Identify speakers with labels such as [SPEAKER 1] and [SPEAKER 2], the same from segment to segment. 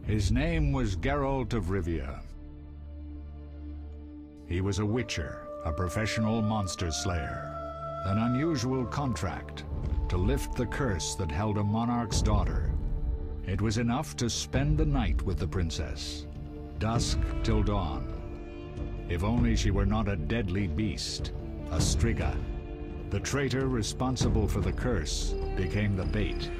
[SPEAKER 1] His name was Geralt of Rivia. He was a witcher, a professional monster slayer. An unusual contract to lift the curse that held a monarch's daughter. It was enough to spend the night with the princess, dusk till dawn. If only she were not a deadly beast, a striga. The traitor responsible for the curse became the bait.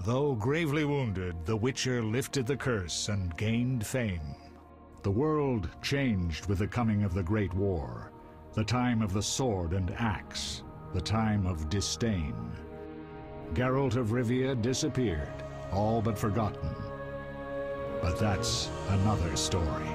[SPEAKER 1] Though gravely wounded, the Witcher lifted the curse and gained fame. The world changed with the coming of the Great War, the time of the sword and axe, the time of disdain. Geralt of Rivia disappeared, all but forgotten. But that's another story.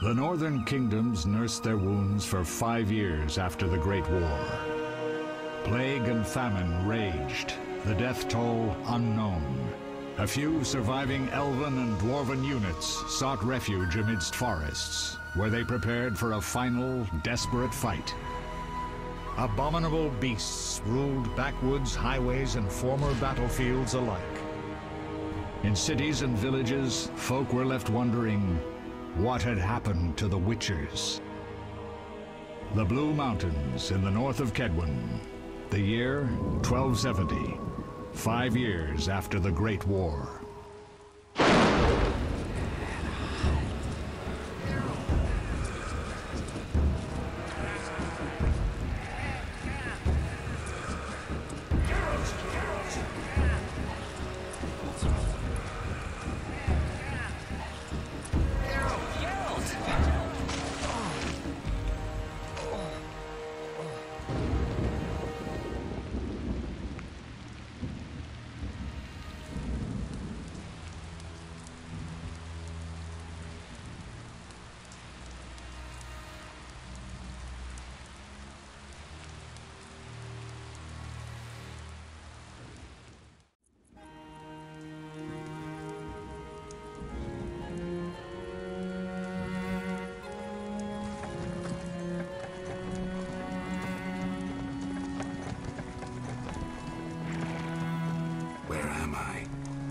[SPEAKER 1] The northern kingdoms nursed their wounds for 5 years after the Great War. Plague and famine raged, the death toll unknown. A few surviving elven and dwarven units sought refuge amidst forests, where they prepared for a final, desperate fight. Abominable beasts ruled backwoods, highways, and former battlefields alike. In cities and villages, folk were left wondering what had happened to the Witchers. The Blue Mountains in the north of Kedwen, the year 1270, 5 years after the Great War.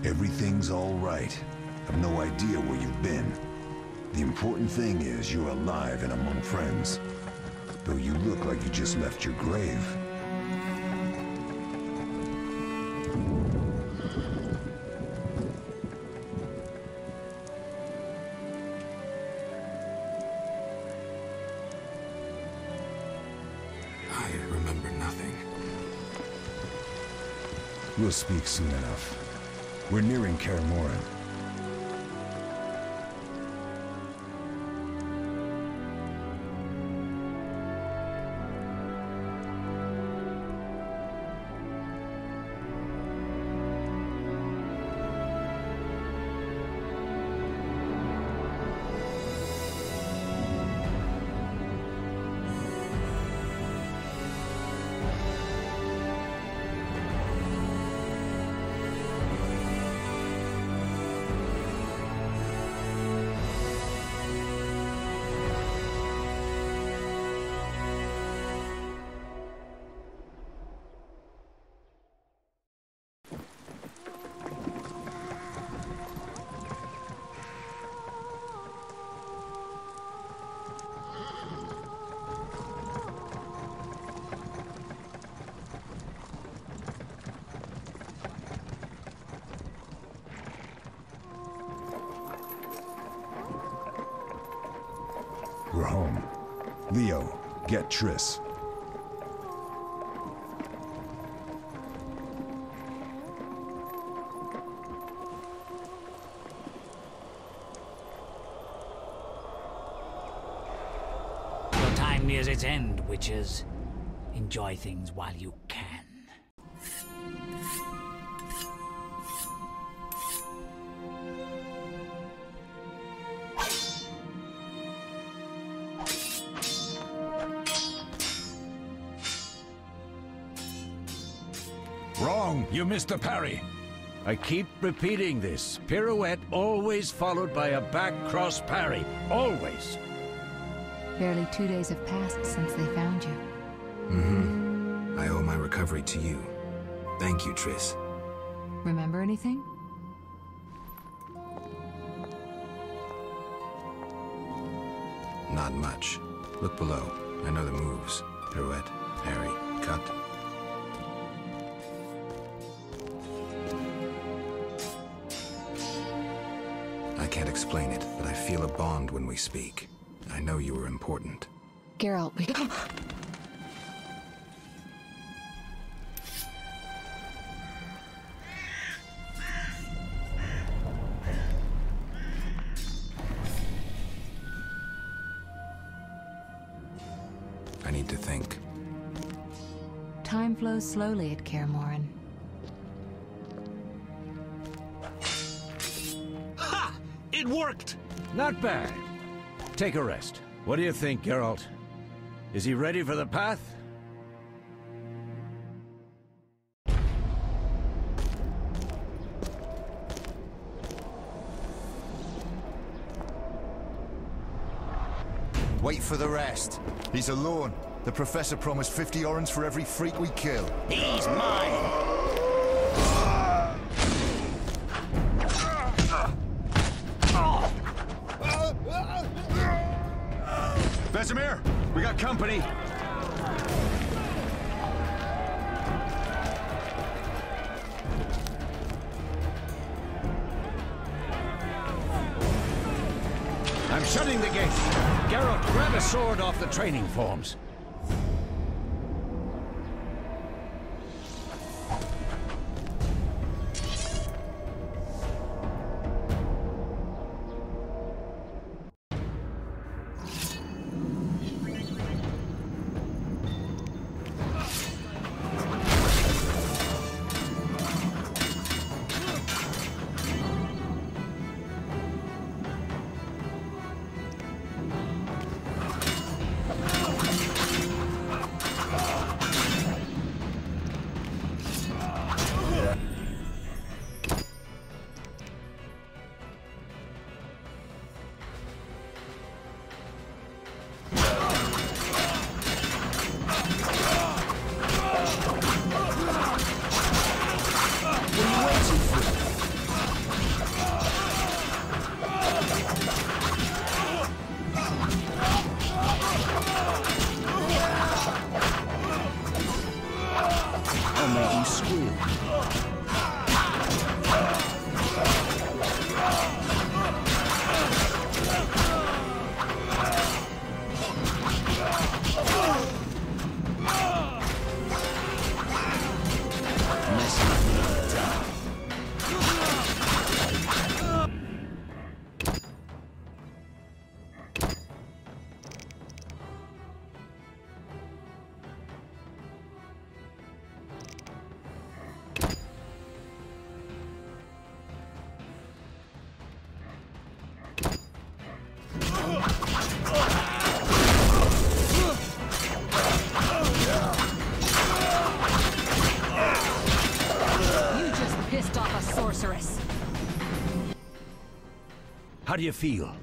[SPEAKER 2] Everything's all right. I've no idea where you've been. The important thing is you're alive and among friends. Though you look like you just left your grave.
[SPEAKER 3] I remember nothing.
[SPEAKER 2] We'll speak soon enough. We're nearing Kaer Morhen. We're home. Leo, get Triss.
[SPEAKER 4] Your time nears its end, witches. Enjoy things while you can.
[SPEAKER 5] Wrong! You missed the parry!
[SPEAKER 6] I keep repeating this. Pirouette always followed by a back cross parry. Always!
[SPEAKER 7] Barely 2 days have passed since they found you.
[SPEAKER 3] Mm-hmm. I owe my recovery to you. Thank you, Triss.
[SPEAKER 7] Remember anything?
[SPEAKER 3] Not much. Look below. I know the moves. Pirouette, parry, cut. I can't explain it, but I feel a bond when we speak. I know you were important.
[SPEAKER 7] Geralt,
[SPEAKER 3] I need to think.
[SPEAKER 7] Time flows slowly at Kaer Morhen.
[SPEAKER 5] Ha! It worked!
[SPEAKER 6] Not bad. Take a rest. What do you think, Geralt? Is he ready for the path?
[SPEAKER 2] Wait for the rest. He's alone. The Professor promised 50 orens for every freak we kill.
[SPEAKER 4] He's mine!
[SPEAKER 5] Vesemir, we got company.
[SPEAKER 6] I'm shutting the gate. Geralt, grab a sword off the training forms. I'll make you squeal. How do you feel?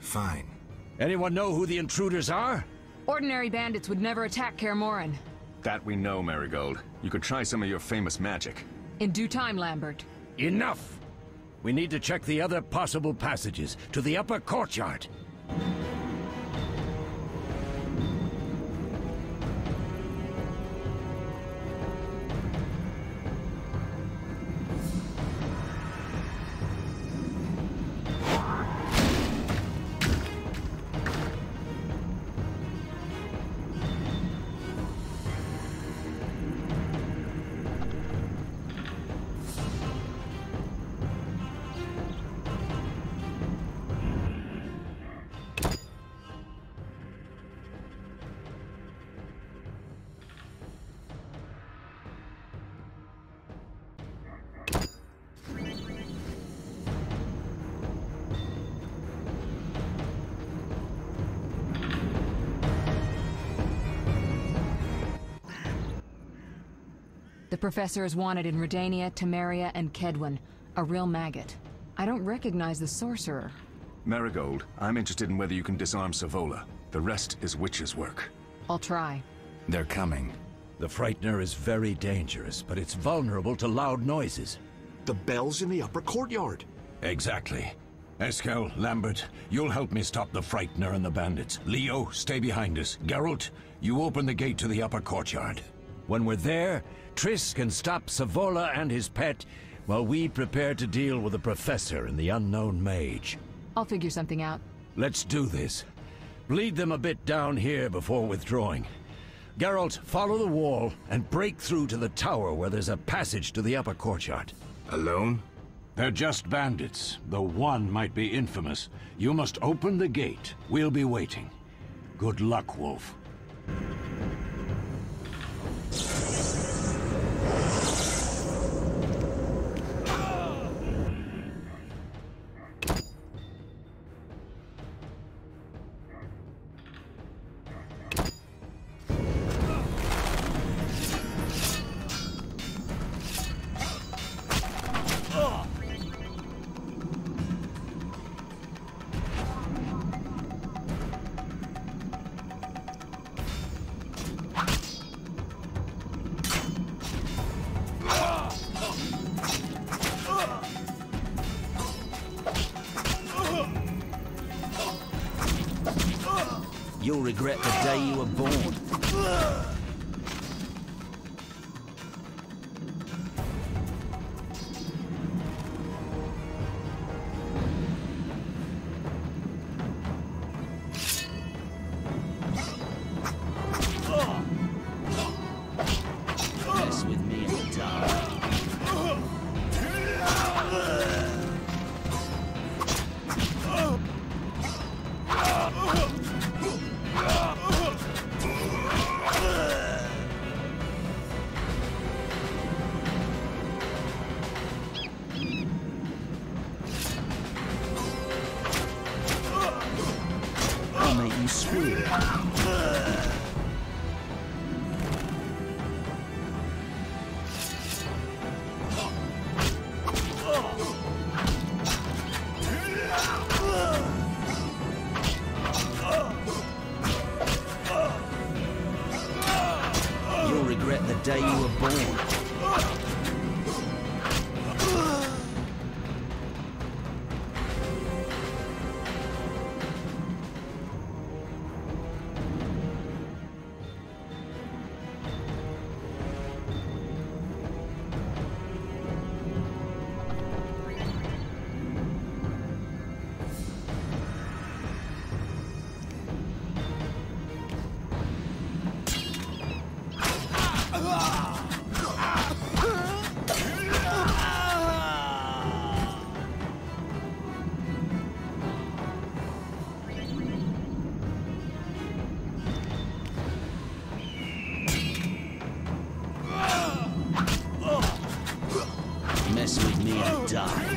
[SPEAKER 3] Fine.
[SPEAKER 6] Anyone know who the intruders are?
[SPEAKER 7] Ordinary bandits would never attack Kaer Morhen.
[SPEAKER 5] That we know, Marigold. You could try some of your famous magic.
[SPEAKER 7] In due time, Lambert.
[SPEAKER 6] Enough! We need to check the other possible passages to the upper courtyard.
[SPEAKER 7] The professor is wanted in Redania, Temeria, and Kedwen. A real maggot. I don't recognize the sorcerer.
[SPEAKER 5] Marigold, I'm interested in whether you can disarm Savola. The rest is witch's work.
[SPEAKER 7] I'll try.
[SPEAKER 3] They're coming.
[SPEAKER 6] The Frightener is very dangerous, but it's vulnerable to loud noises.
[SPEAKER 8] The bell's in the upper courtyard.
[SPEAKER 6] Exactly. Eskel, Lambert, you'll help me stop the Frightener and the bandits. Leo, stay behind us. Geralt, you open the gate to the upper courtyard. When we're there, Triss can stop Savola and his pet, while we prepare to deal with the Professor and the unknown mage.
[SPEAKER 7] I'll figure something out.
[SPEAKER 6] Let's do this. Lead them a bit down here before withdrawing. Geralt, follow the wall and break through to the tower where there's a passage to the upper courtyard.
[SPEAKER 3] Alone?
[SPEAKER 6] They're just bandits, though one might be infamous. You must open the gate. We'll be waiting. Good luck, Wolf. You'll regret the day you were born. Mess with me and die. I'll make you squeal. You'll regret the day you were born.
[SPEAKER 9] Mess with me and die.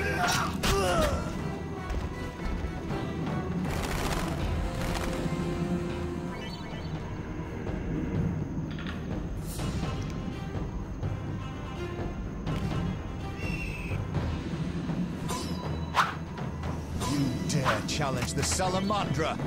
[SPEAKER 10] You dare challenge the Salamandra?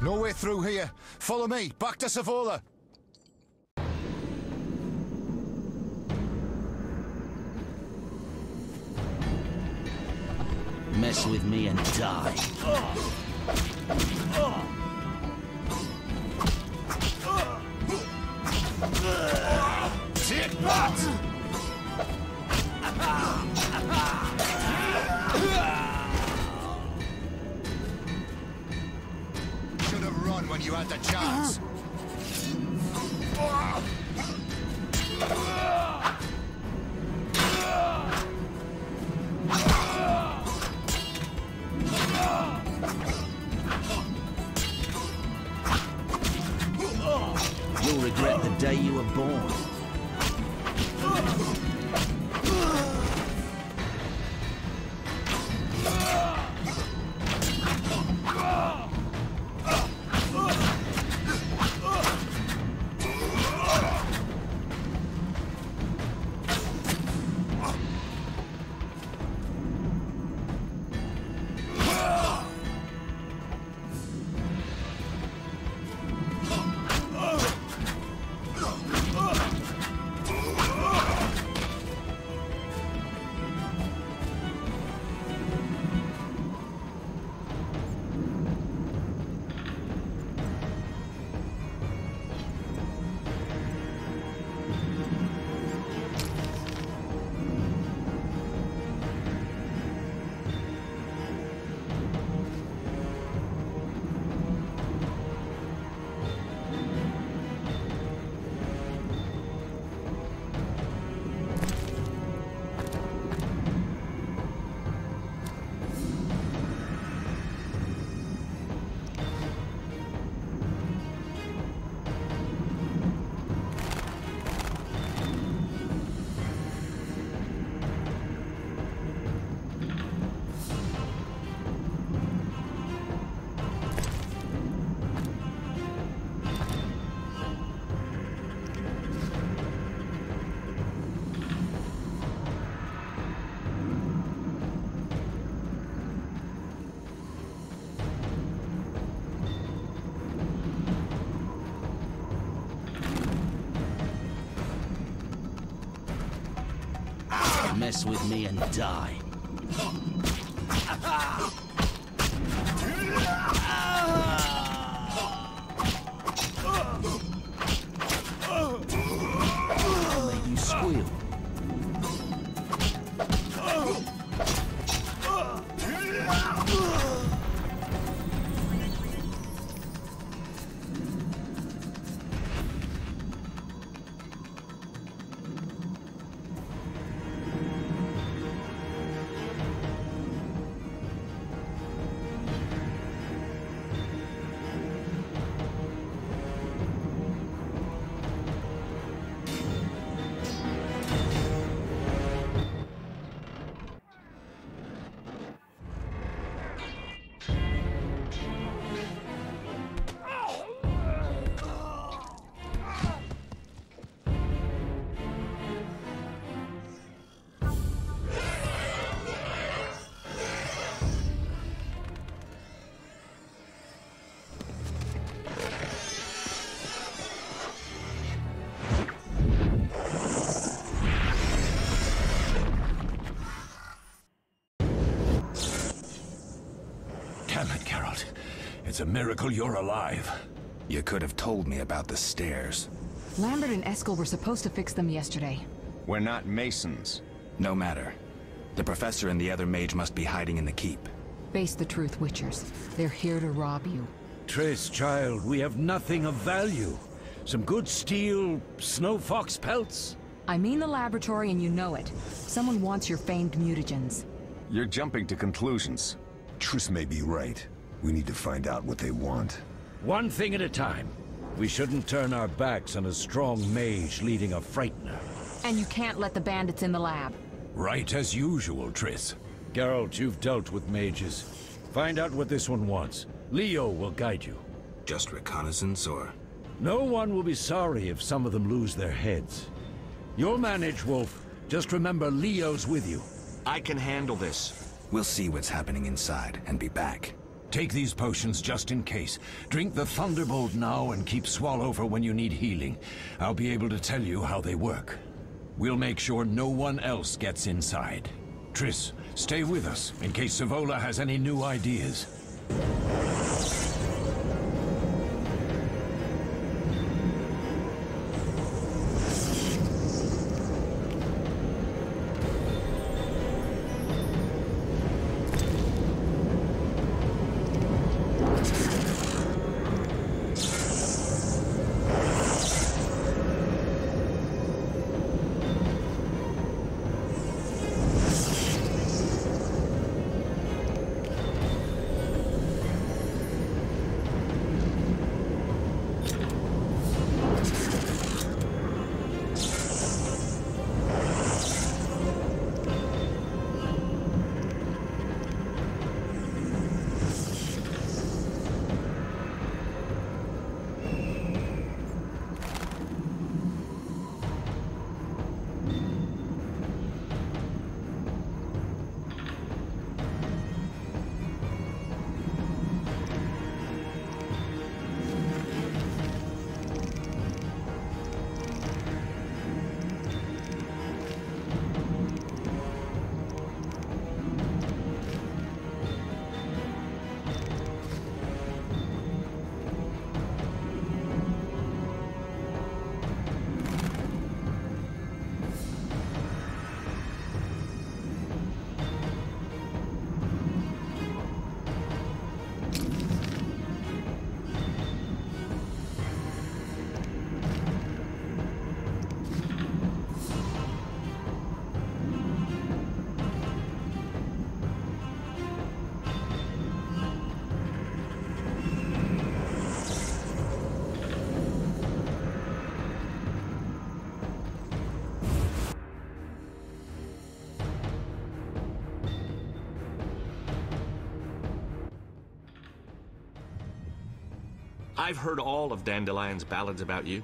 [SPEAKER 10] No way through here. Follow me. Back to Savola.
[SPEAKER 9] Mess with me and die.
[SPEAKER 10] Take that! Should have run when you had the chance.
[SPEAKER 9] You'll regret the day you were born. Mess with me and die. I'll make you squeal.
[SPEAKER 6] Damn it, Geralt. It's a miracle you're alive.
[SPEAKER 3] You could have told me about the stairs.
[SPEAKER 7] Lambert and Eskel were supposed to fix them yesterday.
[SPEAKER 5] We're not masons.
[SPEAKER 3] No matter. The professor and the other mage must be hiding in the keep.
[SPEAKER 7] Face the truth, Witchers. They're here to rob you.
[SPEAKER 11] Triss, child, we have nothing of value. Some good steel, snow fox pelts.
[SPEAKER 7] I mean the laboratory and you know it. Someone wants your famed mutagens.
[SPEAKER 5] You're jumping to conclusions.
[SPEAKER 2] Triss may be right. We need to find out what they want.
[SPEAKER 11] One thing at a time. We shouldn't turn our backs on a strong mage leading a frightener.
[SPEAKER 7] And you can't let the bandits in the lab.
[SPEAKER 6] Right as usual, Triss.
[SPEAKER 11] Geralt, you've dealt with mages. Find out what this one wants. Leo will guide you.
[SPEAKER 3] Just reconnaissance, or...?
[SPEAKER 11] No one will be sorry if some of them lose their heads. You'll manage, Wolf. Just remember Leo's with you.
[SPEAKER 8] I can handle this.
[SPEAKER 3] We'll see what's happening inside and be back.
[SPEAKER 6] Take these potions just in case. Drink the Thunderbolt now and keep Swallow for when you need healing. I'll be able to tell you how they work. We'll make sure no one else gets inside. Triss, stay with us in case Savola has any new ideas.
[SPEAKER 8] I've heard all of Dandelion's ballads about you.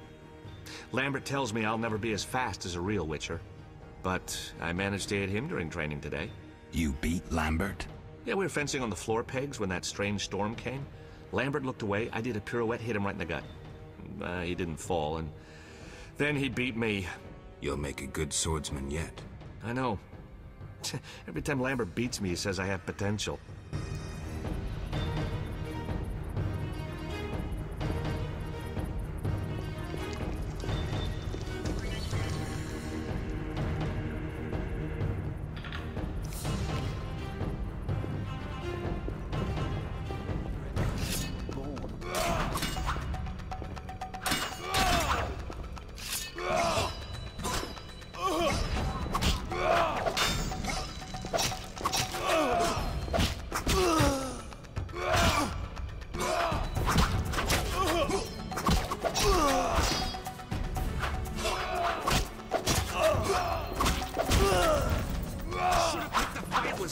[SPEAKER 8] Lambert tells me I'll never be as fast as a real Witcher. But I managed to hit him during training today.
[SPEAKER 3] You beat Lambert?
[SPEAKER 8] Yeah, we were fencing on the floor pegs when that strange storm came. Lambert looked away, I did a pirouette, hit him right in the gut. He didn't fall, and then he beat me.
[SPEAKER 3] You'll make a good swordsman yet.
[SPEAKER 8] I know. Every time Lambert beats me, he says I have potential.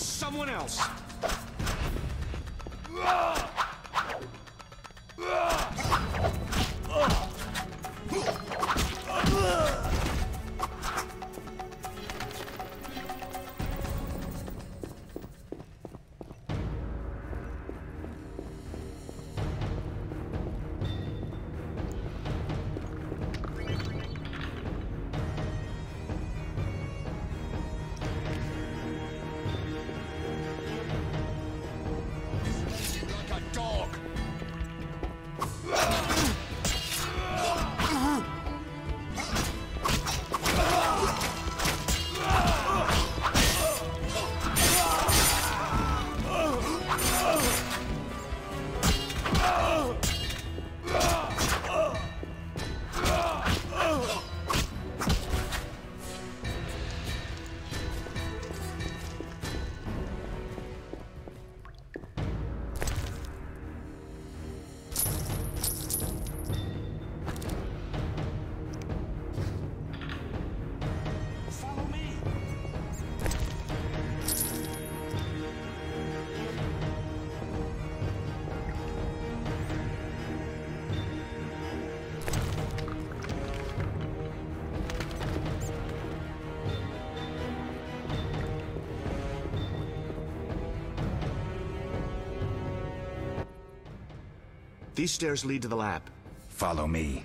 [SPEAKER 8] Someone else. These stairs lead to the lab.
[SPEAKER 3] Follow me.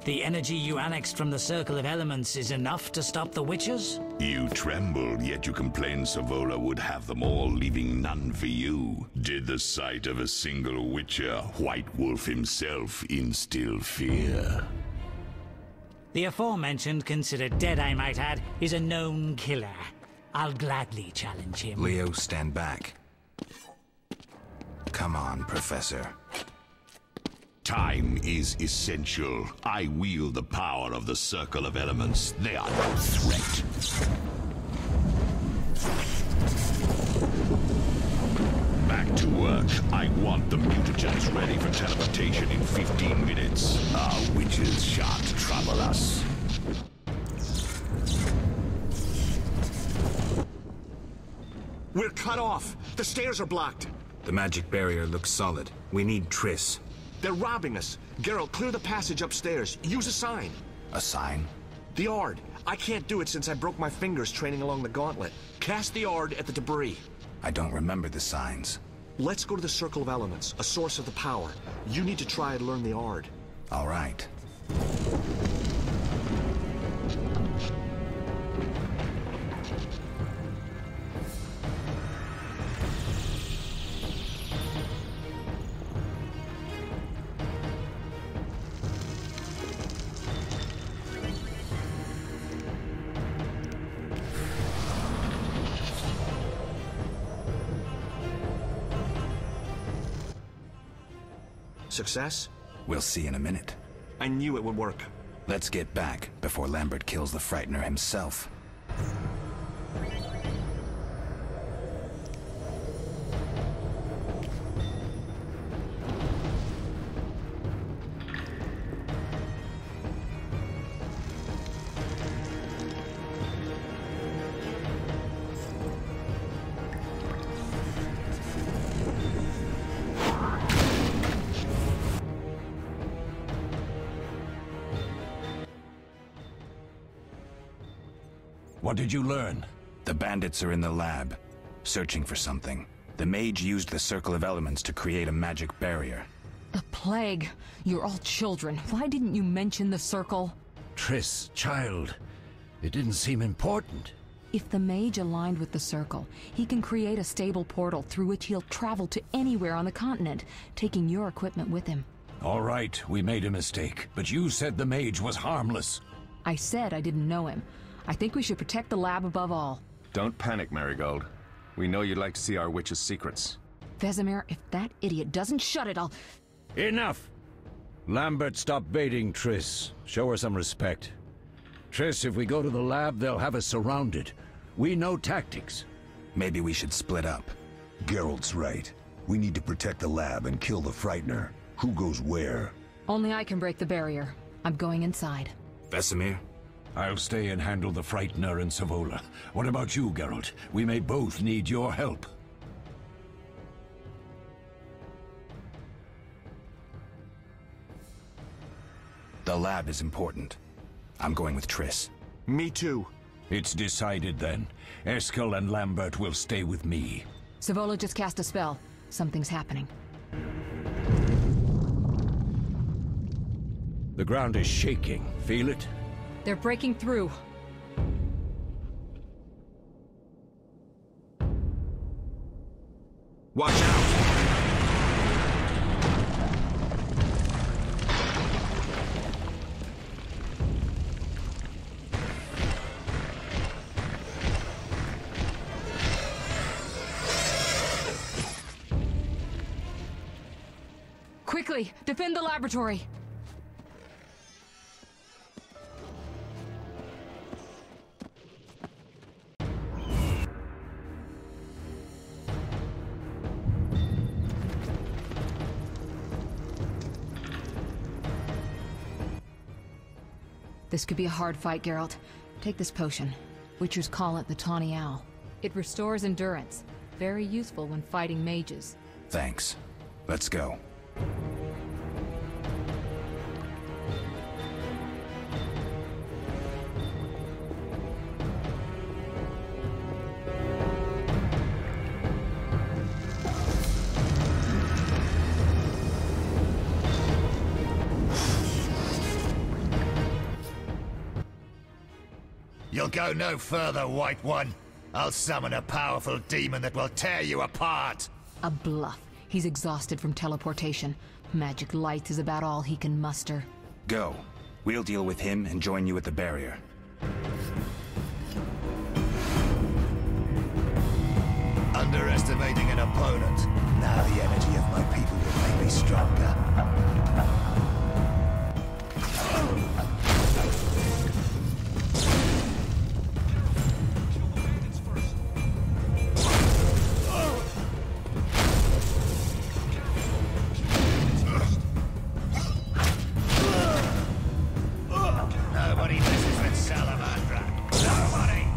[SPEAKER 4] The energy you annexed from the Circle of Elements is enough to stop the Witchers?
[SPEAKER 12] You trembled, yet you complained Savola would have them all, leaving none for you. Did the sight of a single Witcher, White Wolf himself, instill fear?
[SPEAKER 4] The aforementioned, considered dead I might add, is a known killer. I'll gladly challenge him.
[SPEAKER 3] Leo, stand back. Come on, Professor.
[SPEAKER 12] Time is essential. I wield the power of the Circle of Elements. They are no threat. Back to work. I want the mutagens ready for teleportation in 15 minutes. Our witches shan't trouble us.
[SPEAKER 8] We're cut off. The stairs are blocked.
[SPEAKER 3] The magic barrier looks solid. We need Triss.
[SPEAKER 8] They're robbing us. Geralt, clear the passage upstairs. Use a sign.
[SPEAKER 3] A sign?
[SPEAKER 8] The Ard. I can't do it since I broke my fingers training along the gauntlet. Cast the Ard at the debris.
[SPEAKER 3] I don't remember the signs.
[SPEAKER 8] Let's go to the Circle of Elements, a source of the power. You need to try and learn the Ard.
[SPEAKER 3] All right.
[SPEAKER 8] Success?
[SPEAKER 3] We'll see in a minute.
[SPEAKER 8] I knew it would work.
[SPEAKER 3] Let's get back before Lambert kills the Frightener himself.
[SPEAKER 11] What did you learn?
[SPEAKER 3] The bandits are in the lab, searching for something. The mage used the Circle of Elements to create a magic barrier.
[SPEAKER 7] The plague. You're all children. Why didn't you mention the Circle?
[SPEAKER 11] Triss, child. It didn't seem important.
[SPEAKER 7] If the mage aligned with the Circle, he can create a stable portal through which he'll travel to anywhere on the continent, taking your equipment with him.
[SPEAKER 11] All right, we made a mistake, but you said the mage was harmless.
[SPEAKER 7] I said I didn't know him. I think we should protect the lab above all.
[SPEAKER 5] Don't panic, Marigold. We know you'd like to see our witch's secrets.
[SPEAKER 7] Vesemir, if that idiot doesn't shut it, I'll...
[SPEAKER 11] Enough! Lambert, stop baiting Triss. Show her some respect. Triss, if we go to the lab, they'll have us surrounded. We know tactics.
[SPEAKER 3] Maybe we should split up.
[SPEAKER 2] Geralt's right. We need to protect the lab and kill the Frightener. Who goes where?
[SPEAKER 7] Only I can break the barrier. I'm going inside.
[SPEAKER 3] Vesemir?
[SPEAKER 11] I'll stay and handle the Frightener and Savola. What about you, Geralt? We may both need your help.
[SPEAKER 3] The lab is important. I'm going with Triss.
[SPEAKER 8] Me too.
[SPEAKER 11] It's decided then. Eskel and Lambert will stay with me.
[SPEAKER 7] Savola just cast a spell. Something's happening.
[SPEAKER 11] The ground is shaking. Feel it?
[SPEAKER 7] They're breaking through.
[SPEAKER 8] Watch out!
[SPEAKER 7] Quickly, defend the laboratory! This could be a hard fight, Geralt. Take this potion. Witchers call it the Tawny Owl. It restores endurance. Very useful when fighting mages.
[SPEAKER 3] Thanks. Let's go.
[SPEAKER 10] You'll go no further, White One. I'll summon a powerful demon that will tear you apart.
[SPEAKER 7] A bluff. He's exhausted from teleportation. Magic light is about all he can muster.
[SPEAKER 3] Go. We'll deal with him and join you at the barrier.
[SPEAKER 10] Underestimating an opponent. Now the energy of my people will make me stronger. Nobody messes with Salamandra. Nobody!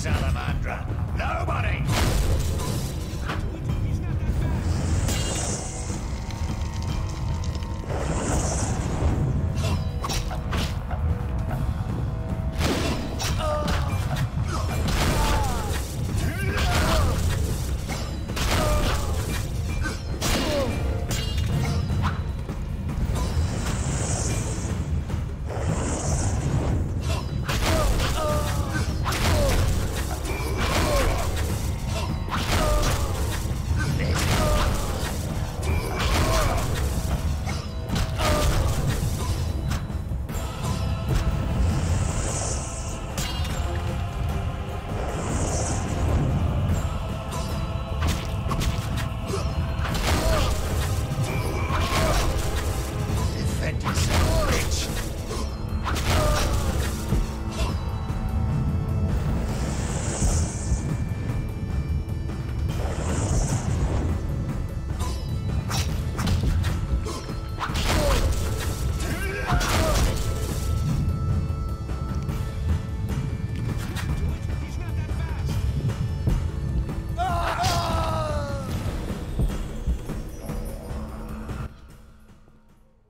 [SPEAKER 10] Salamandra. Nobody!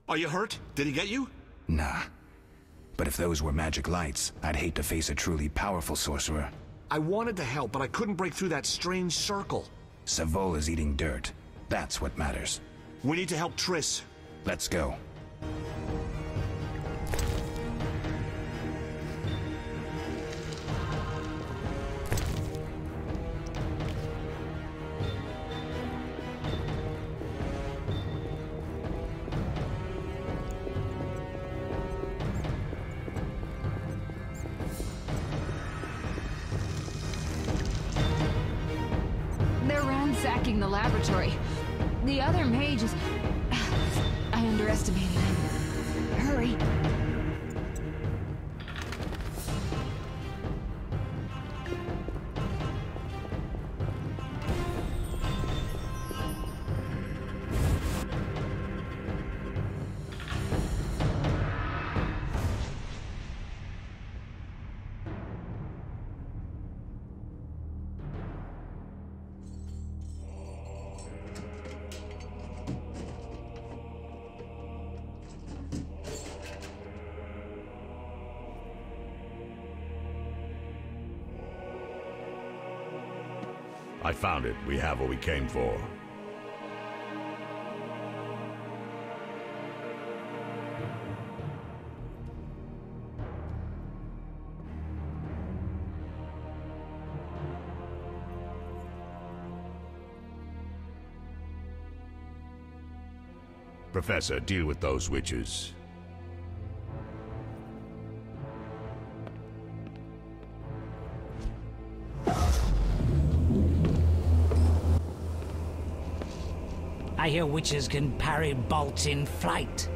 [SPEAKER 8] Are you hurt? Did he get you?
[SPEAKER 3] Nah. But if those were magic lights, I'd hate to face a truly powerful sorcerer.
[SPEAKER 8] I wanted to help, but I couldn't break through that strange circle.
[SPEAKER 3] Savola's eating dirt. That's what matters.
[SPEAKER 8] We need to help Triss.
[SPEAKER 3] Let's go.
[SPEAKER 7] Ransacking the laboratory. The other mage is... I underestimated him. Hurry.
[SPEAKER 12] I found it. We have what we came for. Professor, deal with those witches.
[SPEAKER 4] I hear witches can parry bolts in flight.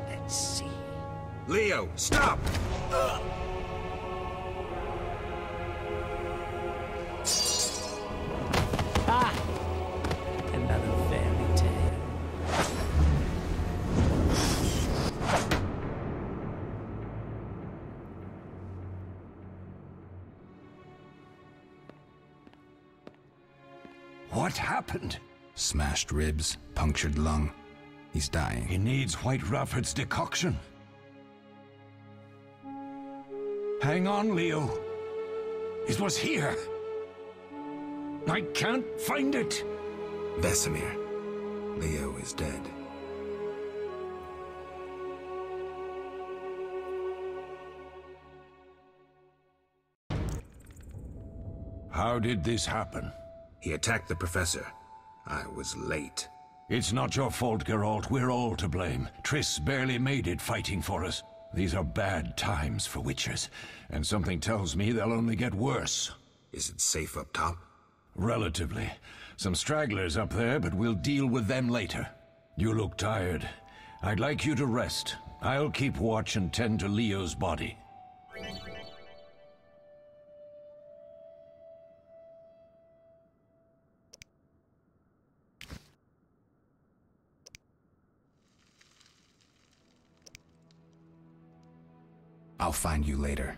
[SPEAKER 4] Let's see.
[SPEAKER 6] Leo, stop!
[SPEAKER 4] Ah! Another fairy tale.
[SPEAKER 6] What happened?
[SPEAKER 3] Smashed ribs, punctured lung. He's dying.
[SPEAKER 6] He needs White Rafford's decoction. Hang on, Leo. It was here. I can't find it.
[SPEAKER 3] Vesemir. Leo is dead.
[SPEAKER 6] How did this happen?
[SPEAKER 3] He attacked the professor. I was late.
[SPEAKER 6] It's not your fault, Geralt. We're all to blame. Triss barely made it fighting for us. These are bad times for witchers, and something tells me they'll only get worse.
[SPEAKER 3] Is it safe up top?
[SPEAKER 6] Relatively. Some stragglers up there, but we'll deal with them later. You look tired. I'd like you to rest. I'll keep watch and tend to Leo's body.
[SPEAKER 3] I'll find you later.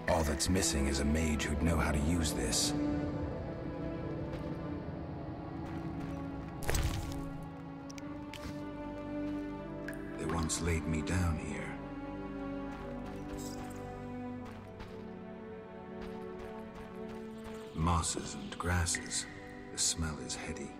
[SPEAKER 3] All that's missing is a mage who'd know how to use this. They once laid me down here. Mosses and grasses. The smell is heady.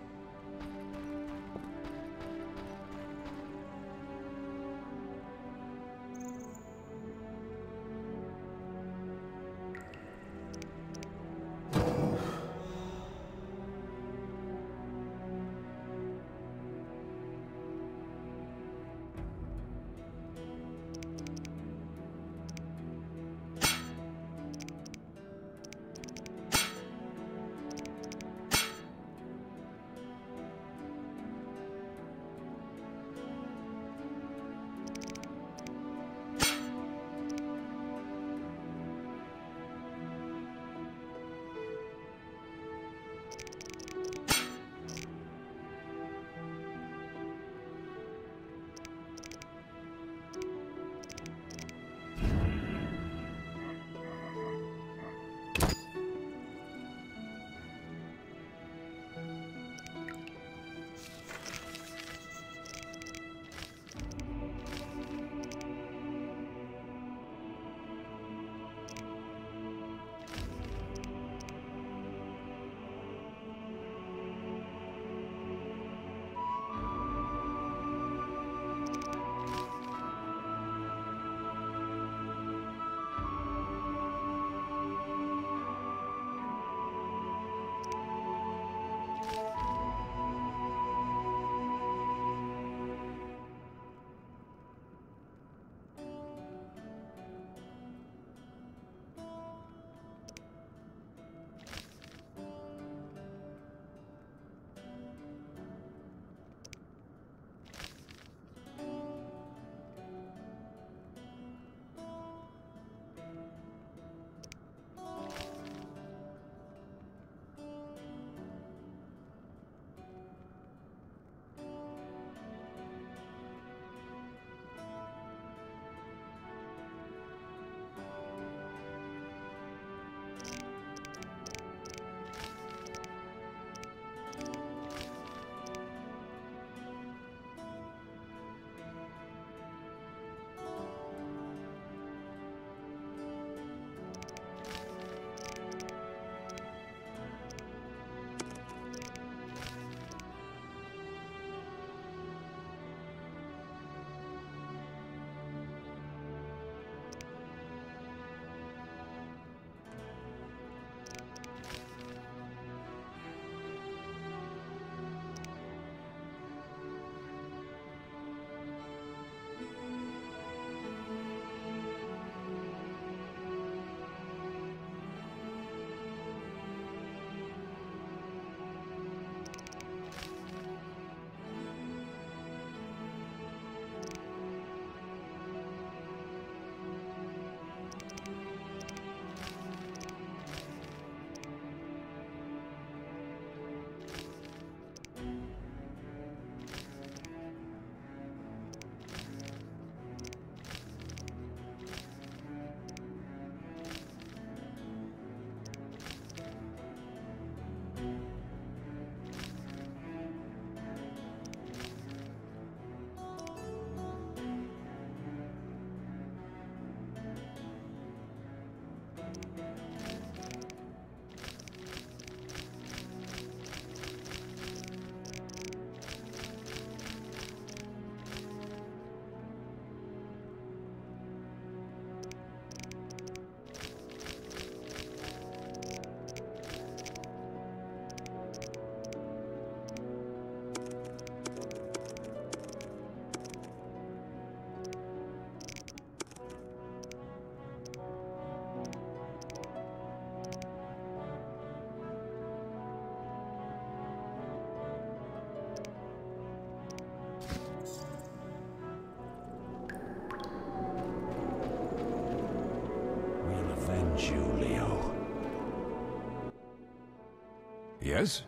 [SPEAKER 6] Yes?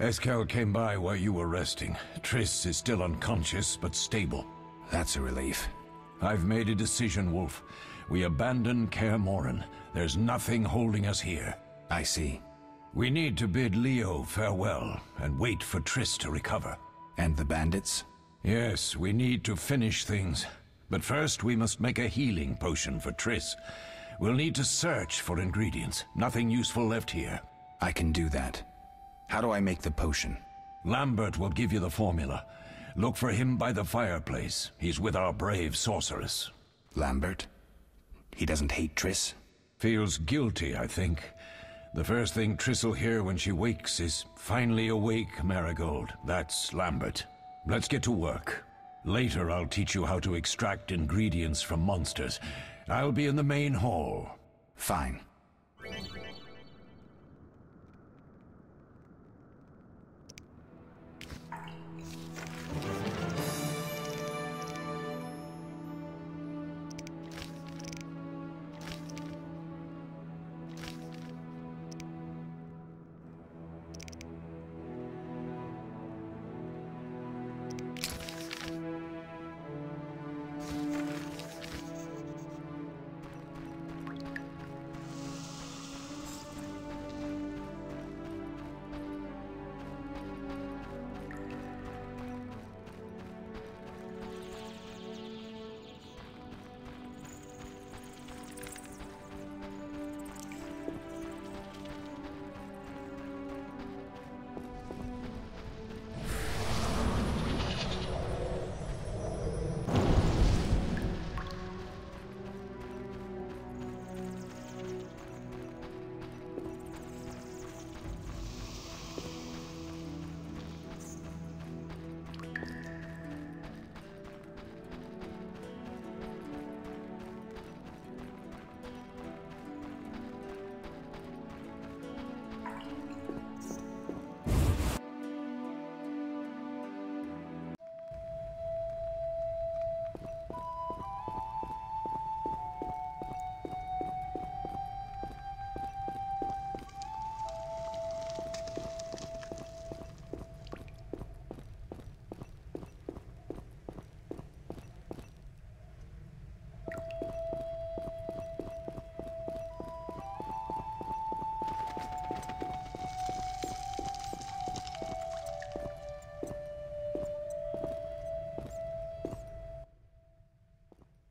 [SPEAKER 6] Eskel came by while you were resting. Triss is still unconscious, but stable.
[SPEAKER 3] That's a relief.
[SPEAKER 6] I've made a decision, Wolf. We abandon Kaer Morhen. There's nothing holding us here.
[SPEAKER 3] I see.
[SPEAKER 6] We need to bid Leo farewell and wait for Triss to recover.
[SPEAKER 3] And the bandits?
[SPEAKER 6] Yes, we need to finish things. But first we must make a healing potion for Triss. We'll need to search for ingredients. Nothing useful left here.
[SPEAKER 3] I can do that. How do I make the potion?
[SPEAKER 6] Lambert will give you the formula. Look for him by the fireplace. He's with our brave sorceress.
[SPEAKER 3] Lambert? He doesn't hate Triss?
[SPEAKER 6] Feels guilty, I think. The first thing Triss will hear when she wakes is, "Finally awake, Marigold." That's Lambert. Let's get to work. Later I'll teach you how to extract ingredients from monsters. I'll be in the main hall.
[SPEAKER 3] Fine.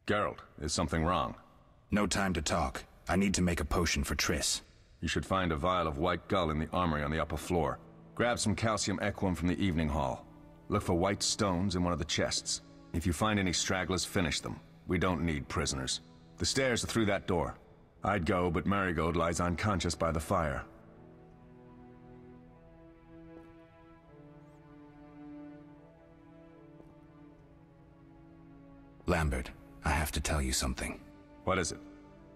[SPEAKER 5] Geralt, is something wrong?
[SPEAKER 3] No time to talk. I need to make a potion for Triss.
[SPEAKER 5] You should find a vial of white gull in the armory on the upper floor. Grab some calcium equum from the evening hall. Look for white stones in one of the chests. If you find any stragglers, finish them. We don't need prisoners. The stairs are through that door. I'd go, but Marigold lies unconscious by the fire.
[SPEAKER 3] Lambert, I have to tell you something.
[SPEAKER 5] What is it?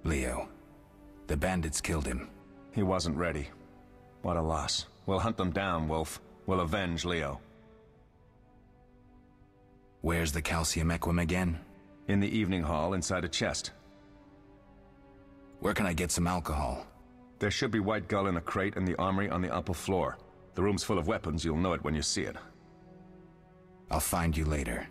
[SPEAKER 3] Leo. The bandits killed him.
[SPEAKER 5] He wasn't ready. What a loss. We'll hunt them down, Wolf. We'll avenge Leo.
[SPEAKER 3] Where's the calcium equum again?
[SPEAKER 5] In the evening hall, inside a chest.
[SPEAKER 3] Where can I get some alcohol?
[SPEAKER 5] There should be white gull in a crate in the armory on the upper floor. The room's full of weapons, you'll know it when you see it.
[SPEAKER 3] I'll find you later.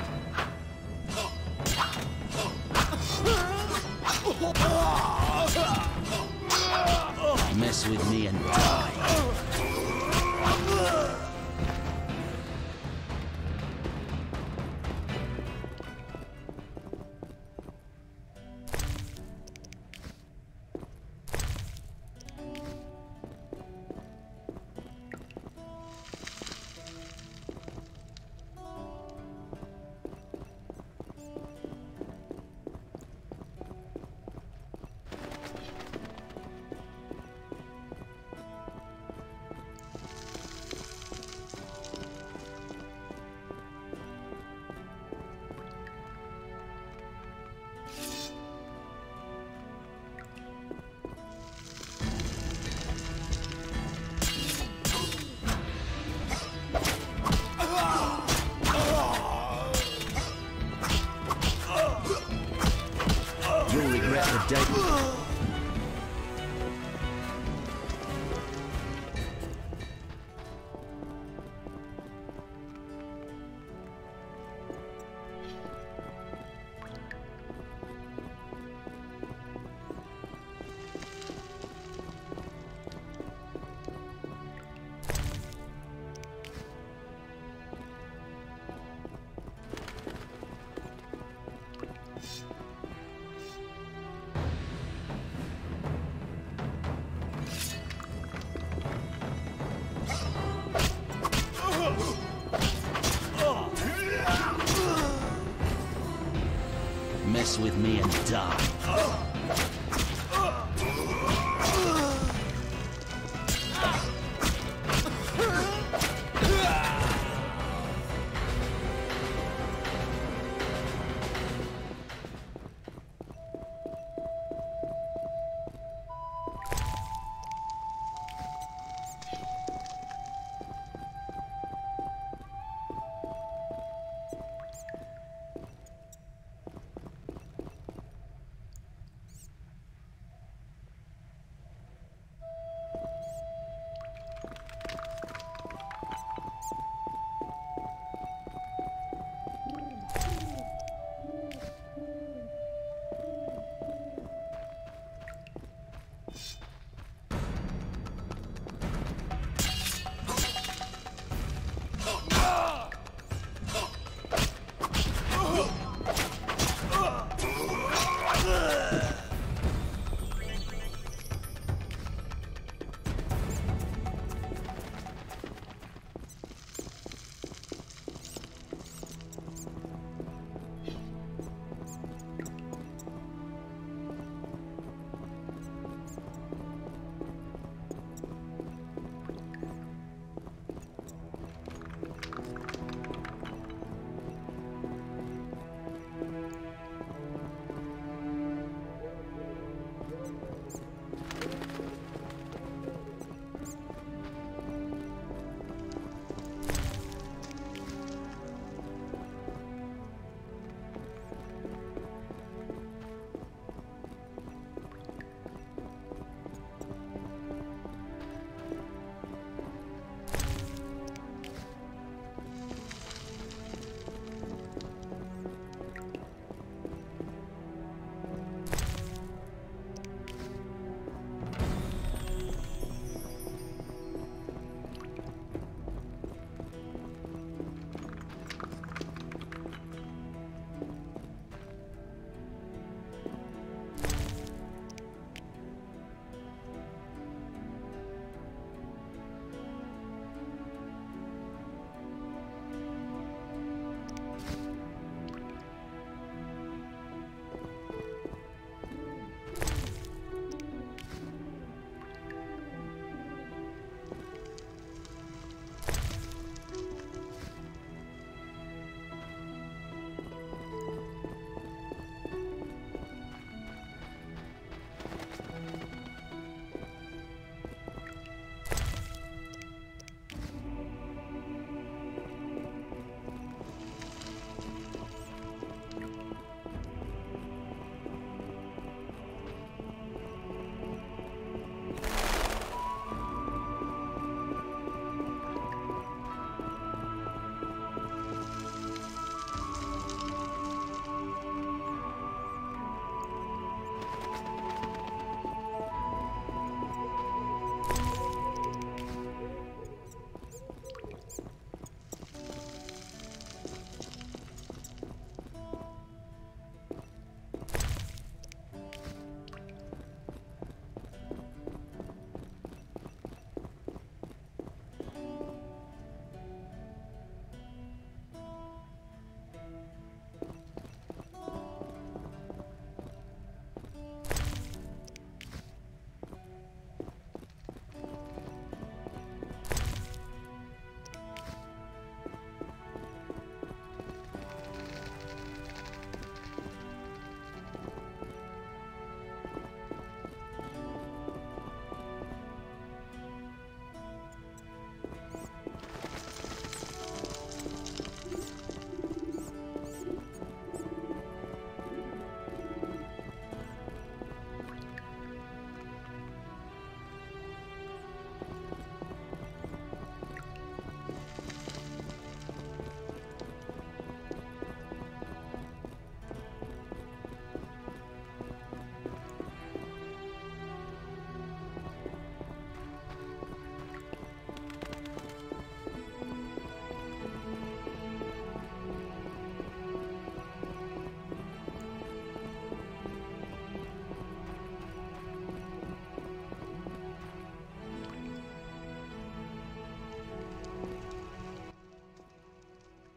[SPEAKER 10] side!
[SPEAKER 9] Mess with me and die. You'll regret the day. Mess with me and die.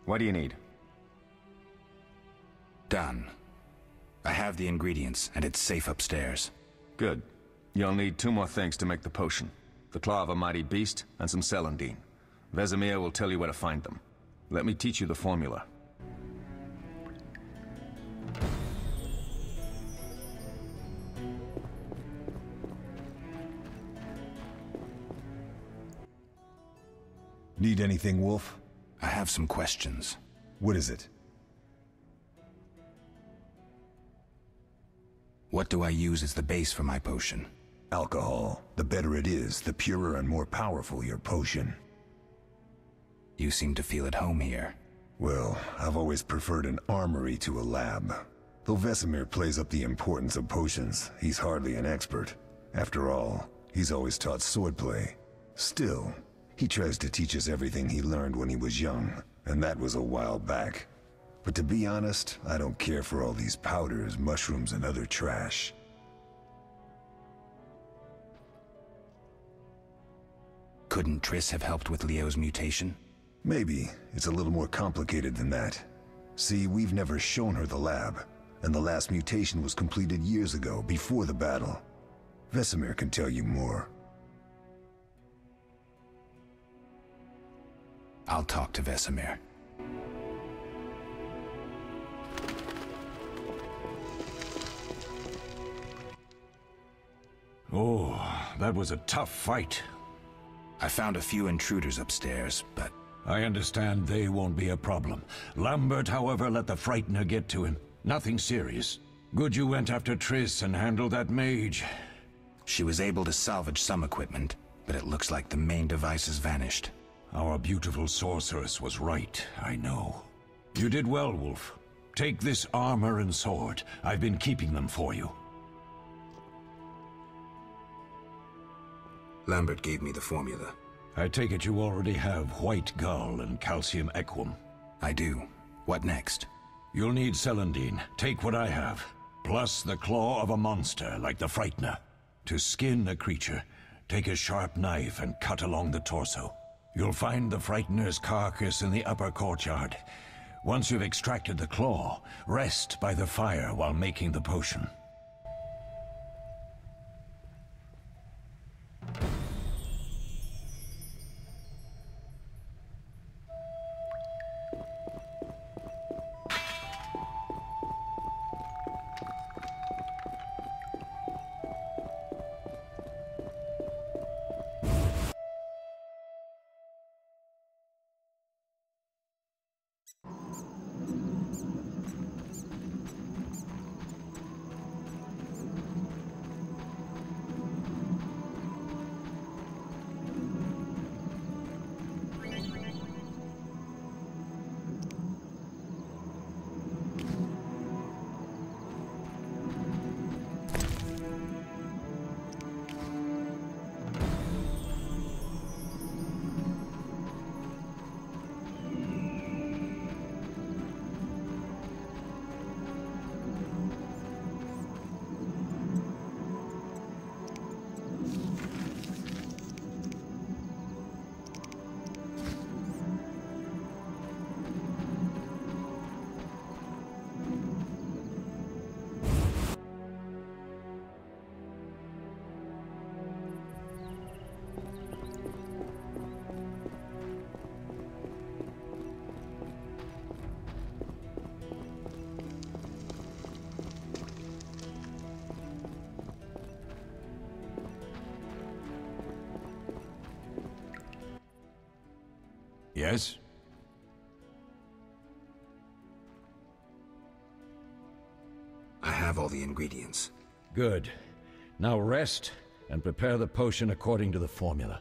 [SPEAKER 5] What do you need?
[SPEAKER 3] Done. I have the ingredients, and it's safe upstairs.
[SPEAKER 5] Good. You'll need 2 more things to make the potion. The claw of a mighty beast, and some celandine. Vesemir will tell you where to find them. Let me teach you the formula.
[SPEAKER 2] Need anything, Wolf?
[SPEAKER 3] I have some questions.
[SPEAKER 2] What is it?
[SPEAKER 3] What do I use as the base for my potion?
[SPEAKER 2] Alcohol. The better it is, the purer and more powerful your potion.
[SPEAKER 3] You seem to feel at home here.
[SPEAKER 2] Well, I've always preferred an armory to a lab. Though Vesemir plays up the importance of potions, he's hardly an expert. After all, he's always taught swordplay. Still, he tries to teach us everything he learned when he was young, and that was a while back. But to be honest, I don't care for all these powders, mushrooms, and other trash.
[SPEAKER 3] Couldn't Triss have helped with Leo's mutation?
[SPEAKER 2] Maybe. It's a little more complicated than that. See, we've never shown her the lab, and the last mutation was completed years ago, before the battle. Vesemir can tell you more.
[SPEAKER 3] I'll talk to Vesemir.
[SPEAKER 6] Oh, that was a tough fight.
[SPEAKER 3] I found a few intruders upstairs, but...
[SPEAKER 6] I understand they won't be a problem. Lambert, however, let the Frightener get to him. Nothing serious. Good you went after Triss and handled that mage.
[SPEAKER 3] She was able to salvage some equipment, but it looks like the main device has vanished.
[SPEAKER 6] Our beautiful sorceress was right, I know. You did well, Wolf. Take this armor and sword. I've been keeping them for you.
[SPEAKER 3] Lambert gave me the formula.
[SPEAKER 6] I take it you already have white gull and calcium equum.
[SPEAKER 3] I do. What next?
[SPEAKER 6] You'll need celandine. Take what I have. Plus the claw of a monster, like the Frightener. To skin a creature, take a sharp knife and cut along the torso. You'll find the Frightener's carcass in the upper courtyard. Once you've extracted the claw, rest by the fire while making the potion. Yes?
[SPEAKER 3] I have all the ingredients.
[SPEAKER 6] Good. Now rest and prepare the potion according to the formula.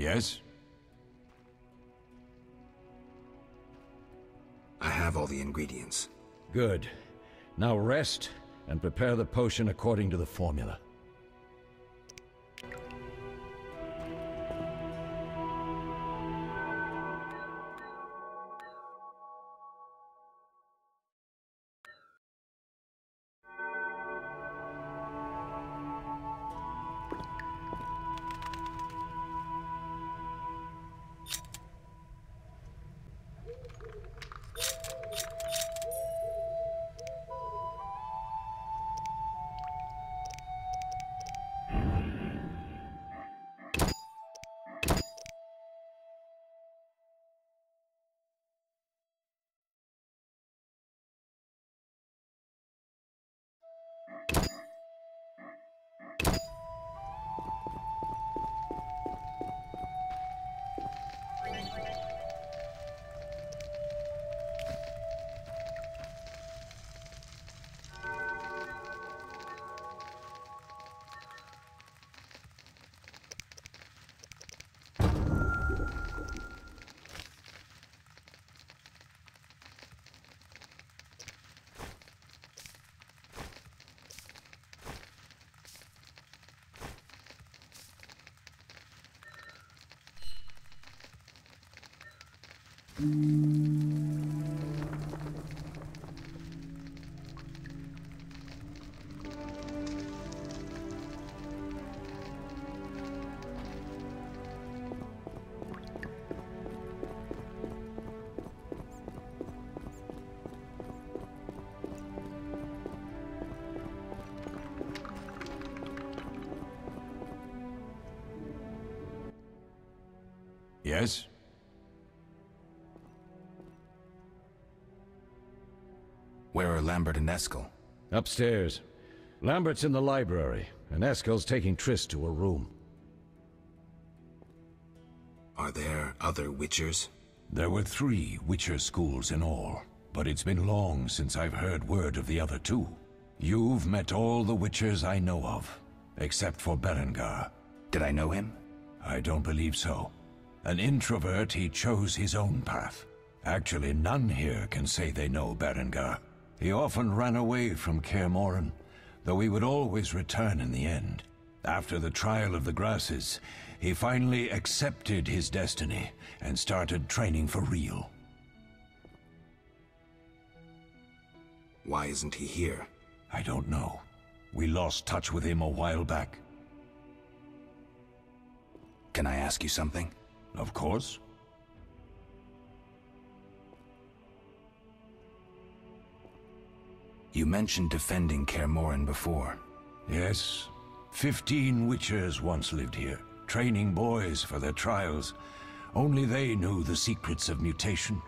[SPEAKER 6] Yes?
[SPEAKER 3] I have all the ingredients.
[SPEAKER 11] Good. Now rest, and prepare the potion according to the formula.
[SPEAKER 6] Yes?
[SPEAKER 3] Where are Lambert and Eskel?
[SPEAKER 11] Upstairs. Lambert's in the library, and Eskel's taking Triss to her room.
[SPEAKER 3] Are there other Witchers?
[SPEAKER 6] There were 3 Witcher schools in all, but it's been long since I've heard word of the other 2. You've met all the Witchers I know of, except for Berengar.
[SPEAKER 3] Did I know him?
[SPEAKER 6] I don't believe so. An introvert, he chose his own path. Actually, none here can say they know Berengar. He often ran away from Kaer Morhen, though he would always return in the end. After the trial of the grasses, he finally accepted his destiny and started training for real.
[SPEAKER 3] Why isn't he here?
[SPEAKER 6] I don't know. We lost touch with him a while back.
[SPEAKER 3] Can I ask you something?
[SPEAKER 6] Of course.
[SPEAKER 3] You mentioned defending Kaer Morhen before.
[SPEAKER 6] Yes. 15 Witchers once lived here, training boys for their trials. Only they knew the secrets of mutation.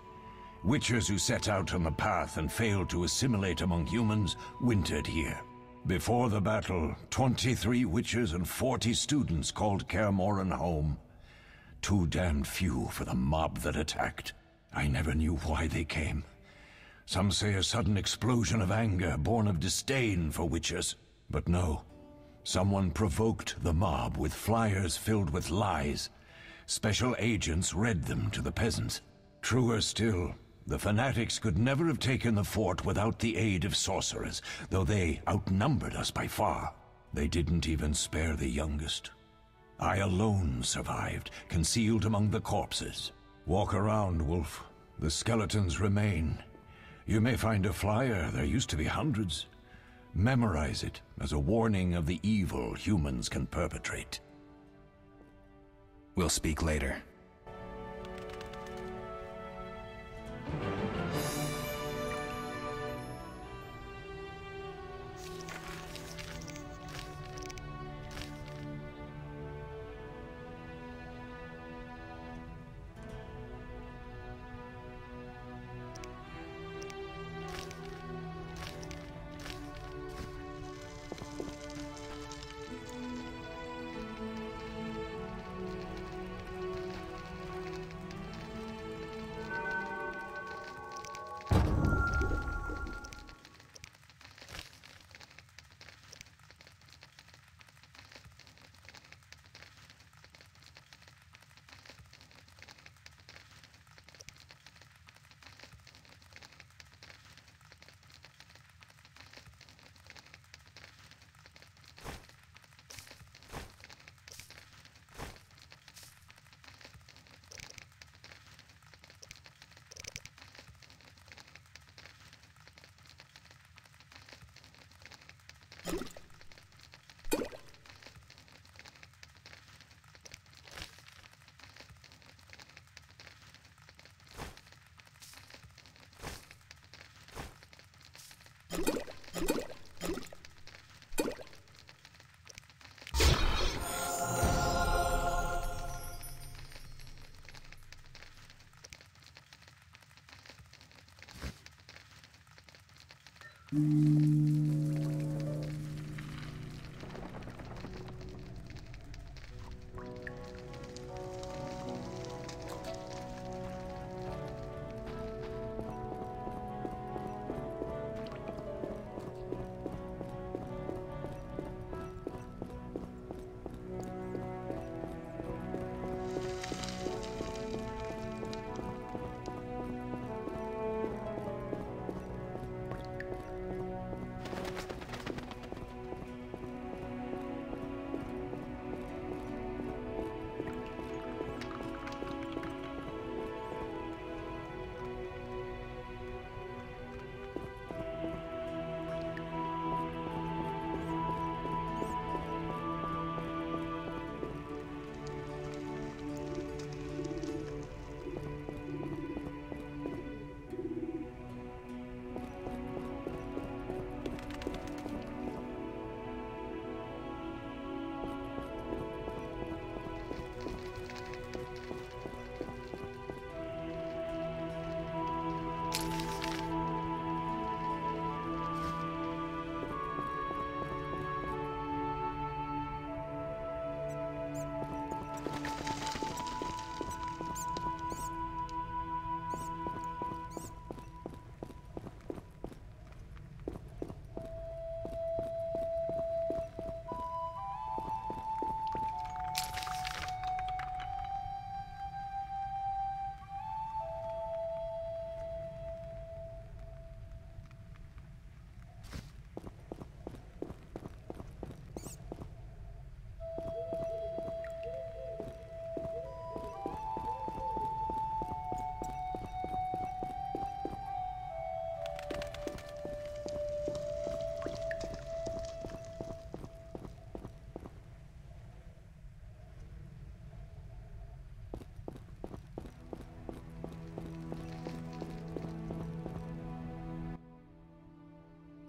[SPEAKER 6] Witchers who set out on the path and failed to assimilate among humans wintered here. Before the battle, 23 Witchers and 40 students called Kaer Morhen home. Too damned few for the mob that attacked. I never knew why they came. Some say a sudden explosion of anger born of disdain for Witchers. But no. Someone provoked the mob with flyers filled with lies. Special agents read them to the peasants. Truer still, the fanatics could never have taken the fort without the aid of sorcerers, though they outnumbered us by far. They didn't even spare the youngest. I alone survived, concealed among the corpses. Walk around, Wolf. The skeletons remain. You may find a flyer, there used to be hundreds. Memorize it as a warning of the evil humans can perpetrate.
[SPEAKER 3] We'll speak later.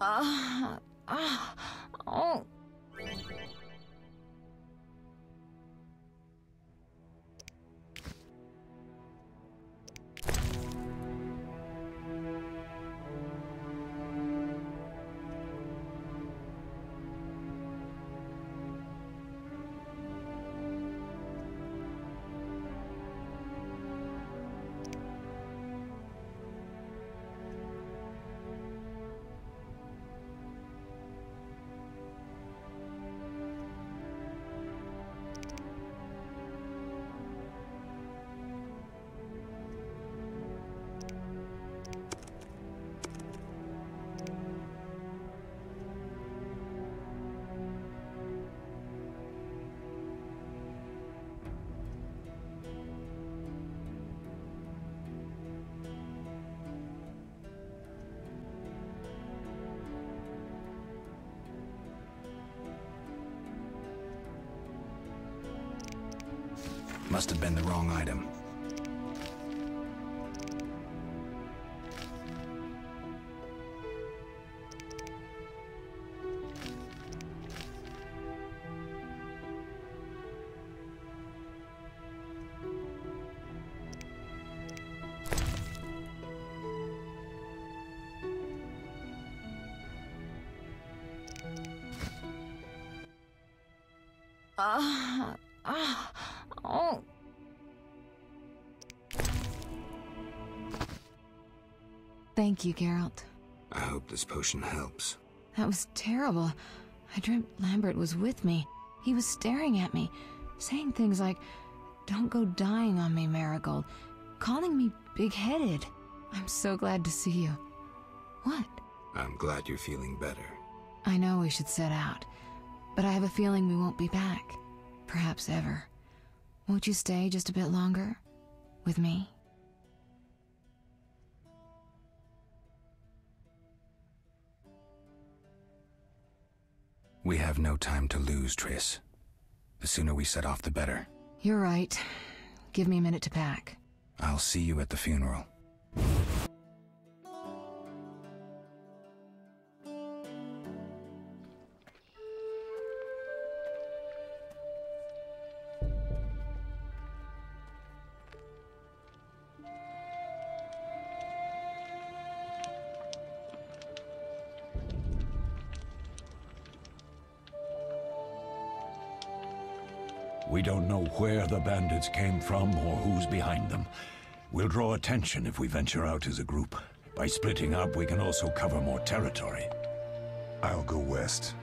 [SPEAKER 7] Oh.
[SPEAKER 3] Must have been the wrong item.
[SPEAKER 7] Oh. Thank you, Geralt.
[SPEAKER 3] I hope this potion helps.
[SPEAKER 7] That was terrible. I dreamt Lambert was with me. He was staring at me, saying things like, "Don't go dying on me, Marigold," calling me big-headed. I'm so glad to see you. What?
[SPEAKER 3] I'm glad you're feeling better.
[SPEAKER 7] I know we should set out, but I have a feeling we won't be back. Perhaps ever. Won't you stay just a bit longer? With me?
[SPEAKER 3] We have no time to lose, Triss. The sooner we set off, the better.
[SPEAKER 7] You're right. Give me a minute to pack.
[SPEAKER 3] I'll see you at the funeral.
[SPEAKER 11] We don't know where the bandits came from or who's behind them. We'll draw attention if we venture out as a group. By splitting up, we can also cover more territory.
[SPEAKER 2] I'll go west.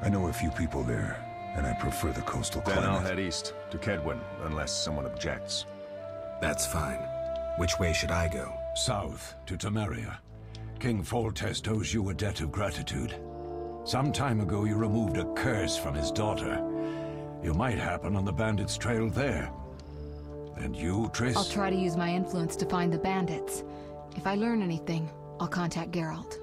[SPEAKER 2] I know a few people there, and I prefer the coastal climate.
[SPEAKER 5] Then I'll head east, to Kedwin, unless someone objects.
[SPEAKER 3] That's fine. Which way should I go?
[SPEAKER 11] South, to Temeria. King Foltest owes you a debt of gratitude. Some time ago, you removed a curse from his daughter. You might happen on the bandits' trail there. And you, Triss?
[SPEAKER 7] I'll try to use my influence to find the bandits. If I learn anything, I'll contact Geralt.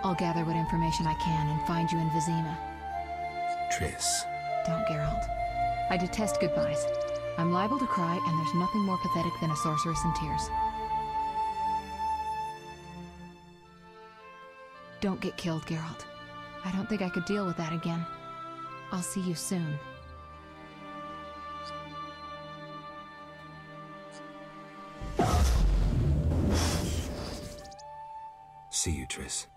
[SPEAKER 7] I'll gather what information I can and find you in Vizima.
[SPEAKER 3] Triss.
[SPEAKER 7] Don't, Geralt. I detest goodbyes. I'm liable to cry, and there's nothing more pathetic than a sorceress in tears. Don't get killed, Geralt. I don't think I could deal with that again. I'll see you soon.
[SPEAKER 3] See you, Triss.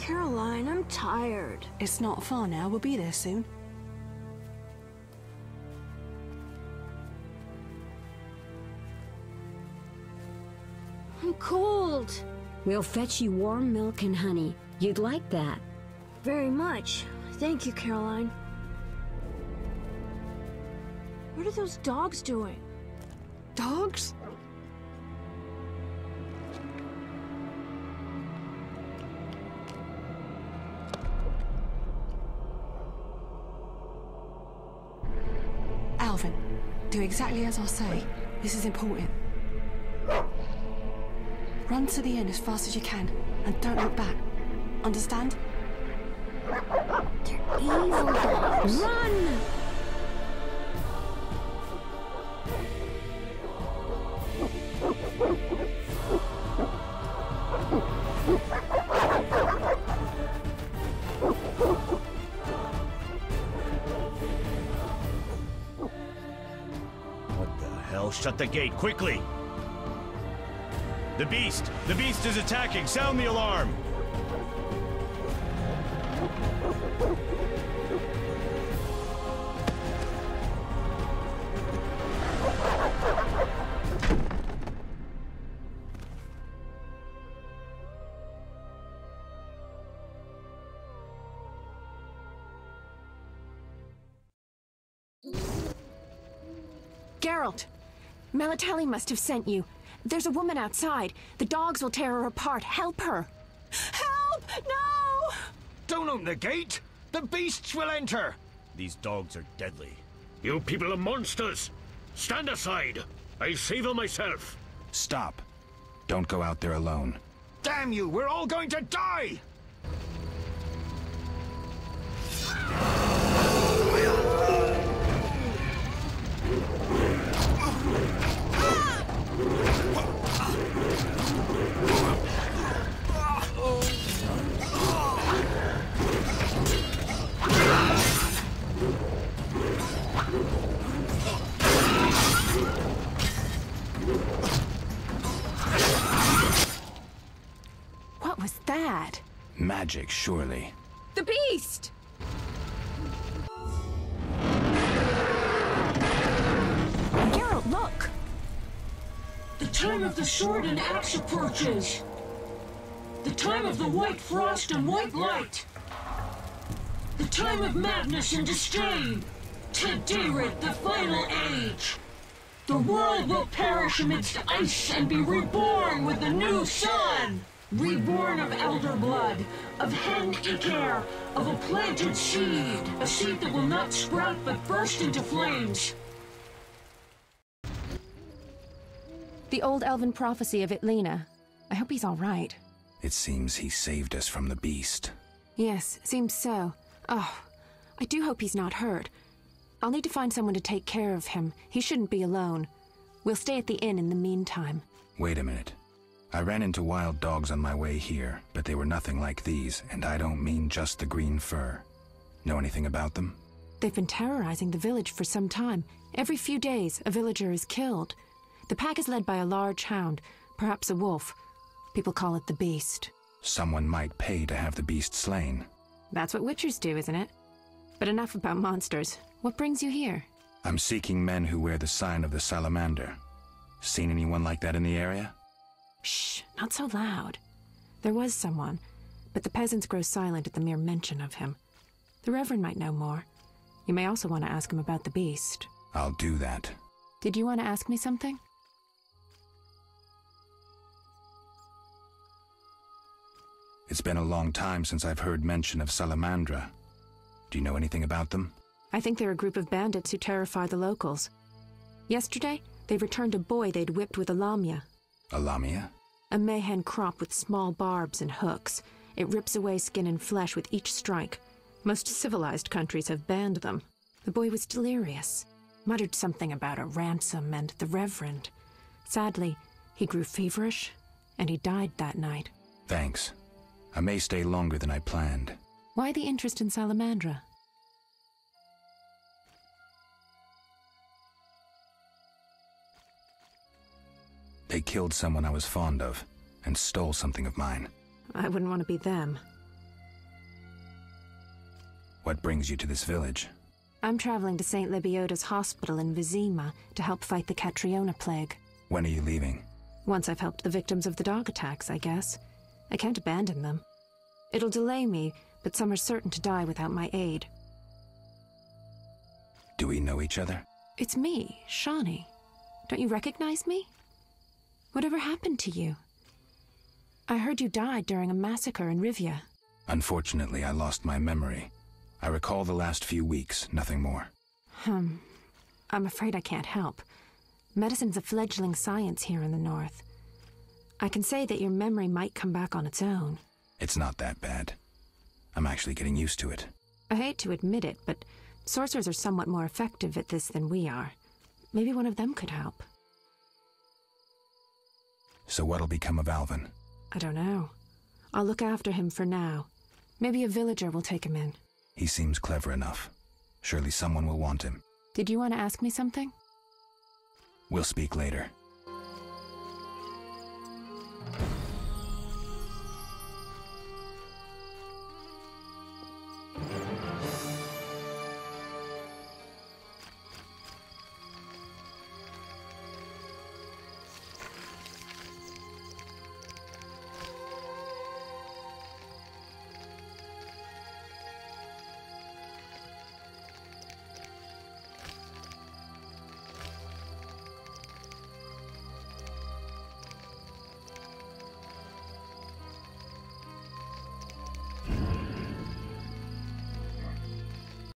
[SPEAKER 13] Caroline, I'm tired.
[SPEAKER 14] It's not far now. We'll be there soon.
[SPEAKER 13] I'm cold.
[SPEAKER 15] We'll fetch you warm milk and honey. You'd like that.
[SPEAKER 13] Very much. Thank you, Caroline. What are those dogs doing?
[SPEAKER 14] Dogs? Alvin, do exactly as I say. This is important. Run to the inn as fast as you can, and don't look back. Understand?
[SPEAKER 13] They're evil dogs.
[SPEAKER 15] Run!
[SPEAKER 16] What the hell? Shut the gate, quickly! The beast! The beast is attacking! Sound the alarm!
[SPEAKER 14] Geralt! Melatelli must have sent you. There's a woman outside. The dogs will tear her apart. Help her! Help! No!
[SPEAKER 16] Don't open the gate! The beasts will enter! These dogs are deadly.
[SPEAKER 17] You people are monsters! Stand aside! I'll save her myself!
[SPEAKER 3] Stop. Don't go out there alone.
[SPEAKER 16] Damn you! We're all going to die!
[SPEAKER 14] What was that?
[SPEAKER 3] Magic, surely.
[SPEAKER 14] The beast! Geralt, look!
[SPEAKER 18] The time of the sword and axe approaches. The time of the white frost and white light. The time of madness and disdain. To Dayrith, the final age. The world will perish amidst ice and be reborn with the new sun. Reborn of elder blood, of hen Icair, of a planted seed. A seed that will not sprout but burst into flames.
[SPEAKER 14] The old elven prophecy of Itlena. I hope he's all right.
[SPEAKER 3] It seems he saved us from the beast.
[SPEAKER 14] Yes, seems so. Oh, I do hope he's not hurt. I'll need to find someone to take care of him. He shouldn't be alone. We'll stay at the inn in the meantime.
[SPEAKER 3] Wait a minute. I ran into wild dogs on my way here, but they were nothing like these, and I don't mean just the green fur. Know anything about them?
[SPEAKER 14] They've been terrorizing the village for some time. Every few days, a villager is killed. The pack is led by a large hound, perhaps a wolf. People call it the Beast.
[SPEAKER 3] Someone might pay to have the beast slain.
[SPEAKER 14] That's what witchers do, isn't it? But enough about monsters. What brings you here?
[SPEAKER 3] I'm seeking men who wear the sign of the salamander. Seen anyone like that in the area?
[SPEAKER 14] Shh, not so loud. There was someone, but the peasants grow silent at the mere mention of him. The Reverend might know more. You may also want to ask him about the beast.
[SPEAKER 3] I'll do that.
[SPEAKER 14] Did you want to ask me something?
[SPEAKER 3] It's been a long time since I've heard mention of Salamandra. Do you know anything about them?
[SPEAKER 14] I think they're a group of bandits who terrify the locals. Yesterday, they returned a boy they'd whipped with a lamia.
[SPEAKER 3] A lamia?
[SPEAKER 14] A mayhen crop with small barbs and hooks. It rips away skin and flesh with each strike. Most civilized countries have banned them. The boy was delirious, muttered something about a ransom and the Reverend. Sadly, he grew feverish, and he died that night.
[SPEAKER 3] Thanks. I may stay longer than I planned.
[SPEAKER 14] Why the interest in Salamandra?
[SPEAKER 3] They killed someone I was fond of, and stole something of mine.
[SPEAKER 14] I wouldn't want to be them.
[SPEAKER 3] What brings you to this village?
[SPEAKER 14] I'm traveling to St. Lebioda's hospital in Vizima to help fight the Catriona plague.
[SPEAKER 3] When are you leaving?
[SPEAKER 14] Once I've helped the victims of the dog attacks, I guess. I can't abandon them. It'll delay me, but some are certain to die without my aid.
[SPEAKER 3] Do we know each other?
[SPEAKER 14] It's me, Shawnee. Don't you recognize me? Whatever happened to you? I heard you died during a massacre in Rivia.
[SPEAKER 3] Unfortunately, I lost my memory. I recall the last few weeks, nothing more.
[SPEAKER 14] I'm afraid I can't help. Medicine's a fledgling science here in the north. I can say that your memory might come back on its own.
[SPEAKER 3] It's not that bad. I'm actually getting used to it.
[SPEAKER 14] I hate to admit it, but sorcerers are somewhat more effective at this than we are. Maybe one of them could help.
[SPEAKER 3] So what'll become of Alvin?
[SPEAKER 14] I don't know. I'll look after him for now. Maybe a villager will take him in.
[SPEAKER 3] He seems clever enough. Surely someone will want him.
[SPEAKER 14] Did you want to ask me something?
[SPEAKER 3] We'll speak later.